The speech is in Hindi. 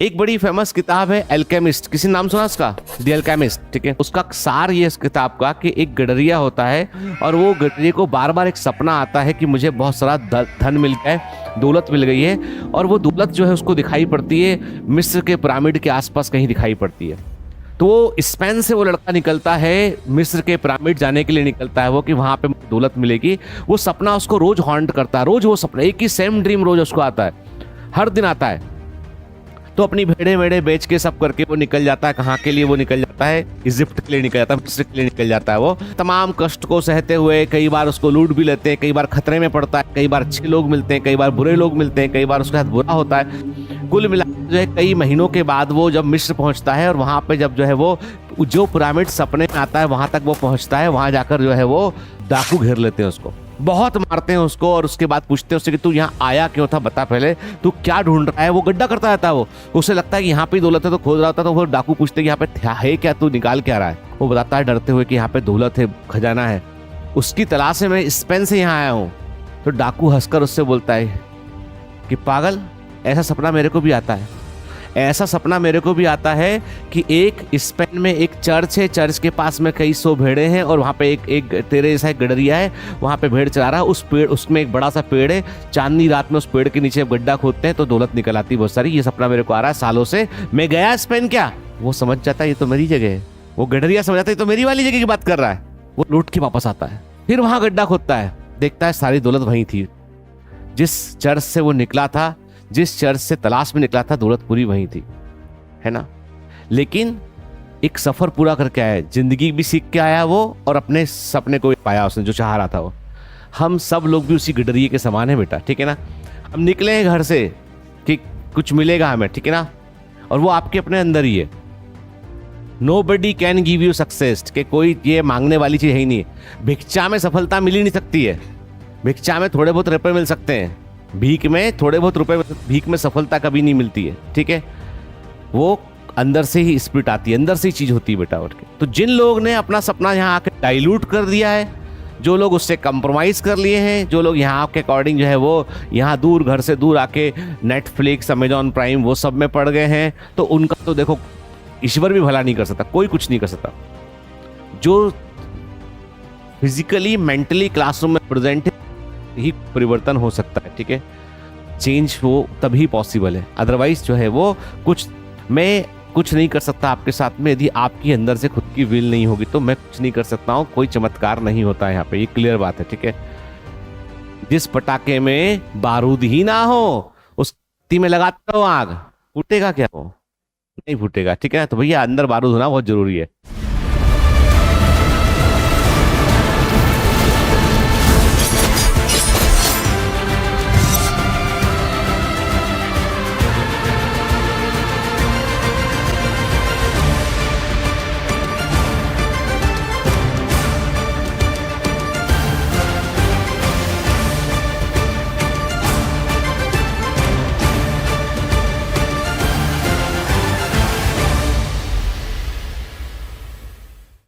एक बड़ी फेमस किताब है एल्केमिस्ट, किसी नाम सुना उसका? द एल्केमिस्ट, ठीक है। उसका सार ये इस किताब का कि एक गडरिया होता है और वो गडरिये को बार बार एक सपना आता है कि मुझे बहुत सारा धन मिल गया है, दौलत मिल गई है, और वो दौलत जो है उसको दिखाई पड़ती है मिस्र के पिरामिड के आसपास कहीं दिखाई पड़ती है। तो वो स्पेन से वो लड़का निकलता है, मिस्र के पिरामिड जाने के लिए निकलता है वो, कि वहां पे मुझे दौलत मिलेगी। वो सपना उसको रोज हॉन्ट करता है, रोज वो सपना, एक ही सेम ड्रीम रोज उसको आता है, हर दिन आता है। तो अपनी भेड़े वेड़े बेच के सब करके वो निकल जाता है। कहाँ के लिए वो निकल जाता है? इजिप्ट के लिए निकल जाता है, मिस्र के लिए निकल जाता है। वो तमाम कष्ट को सहते हुए कई बार उसको लूट भी लेते हैं, कई बार खतरे में पड़ता है, कई बार अच्छे लोग मिलते हैं, कई बार बुरे लोग मिलते हैं, कई बार उसके साथ बुरा होता है। कुल मिला जो है कई महीनों के बाद वो जब मिस्र पहुंचता है और वहां पे जब जो है वो जो पिरामिड सपने में आता है वहां तक वो पहुंचता है, वहां जाकर जो है वो डाकू घेर लेते हैं उसको, बहुत मारते हैं उसको, और उसके बाद पूछते हैं उससे कि तू यहाँ आया क्यों था, बता पहले, तू क्या ढूंढ रहा है। वो गड्ढा करता रहता है, वो उसे लगता है कि यहाँ पे दौलत है तो खोद रहा होता है। तो वो डाकू पूछते हैं कि यहाँ पे है क्या, तू निकाल क्या रहा है। वो बताता है डरते हुए कि यहाँ पे दौलत है, खजाना है, उसकी तलाश में मैं स्पेन से यहाँ आया हूँ। तो डाकू हंसकर उससे बोलता है कि पागल, ऐसा सपना मेरे को भी आता है, ऐसा सपना मेरे को भी आता है कि एक स्पेन में एक चर्च है, चर्च के पास में कई सौ भेड़े हैं और वहाँ पे एक तेरे जैसा एक गडरिया है, वहाँ पे भेड़ चला रहा है। उस पेड़, उसमें एक बड़ा सा पेड़ है, चांदनी रात में उस पेड़ के नीचे गड्ढा खोदते हैं तो दौलत निकल आती है बहुत सारी। ये सपना मेरे को आ रहा है सालों से, मैं गया स्पेन क्या। वो समझ जाता है ये तो मेरी जगह है, वो गडरिया समझ जाता है ये तो मेरी वाली जगह की बात कर रहा है। वो लौट के वापस आता है, फिर वहाँ गड्ढा खोदता है, देखता है सारी दौलत वहीं थी, जिस चर्च से वो निकला था, जिस चर्च से तलाश में निकला था, दौलत पूरी वहीं थी, है ना। लेकिन एक सफर पूरा करके आया, जिंदगी भी सीख के आया वो, और अपने सपने को पाया उसने जो चाह रहा था वो। हम सब लोग भी उसी गडरिये के समान है बेटा, ठीक है ना। हम निकले हैं घर से कि कुछ मिलेगा हमें, ठीक है ना, और वो आपके अपने अंदर ही है। Nobody can give you success, कि कोई ये मांगने वाली चीज है ही नहीं। भिक्षा में सफलता मिल ही नहीं सकती है, भिक्षा में थोड़े बहुत रुपए मिल सकते हैं, भीख में थोड़े बहुत रुपए, भीख में सफलता कभी नहीं मिलती है, ठीक है। वो अंदर से ही स्पिरिट आती है, अंदर से ही चीज होती है बेटा उठ के। तो जिन लोग ने अपना सपना यहाँ आके डाइल्यूट कर दिया है, जो लोग उससे कंप्रोमाइज कर लिए हैं, जो लोग यहाँ के अकॉर्डिंग जो है वो यहाँ दूर, घर से दूर आके नेटफ्लिक्स, अमेजॉन प्राइम वो सब में पड़ गए हैं, तो उनका तो देखो ईश्वर भी भला नहीं कर सकता, कोई कुछ नहीं कर सकता। जो फिजिकली मेंटली क्लासरूम में प्रेजेंट ही परिवर्तन हो सकता है, ठीक है। चेंज वो तभी पॉसिबल है, अदरवाइज जो है वो मैं कुछ नहीं कर सकता आपके साथ में। यदि आपकी अंदर से खुद की विल नहीं होगी तो मैं कुछ नहीं कर सकता हूँ, कोई चमत्कार नहीं होता है यहाँ पे, ये क्लियर बात है, ठीक है। जिस पटाखे में बारूद ही ना हो उस में लगाता हो आग, फूटेगा क्या? वो नहीं फूटेगा, ठीक है। तो भैया अंदर बारूद होना बहुत जरूरी है।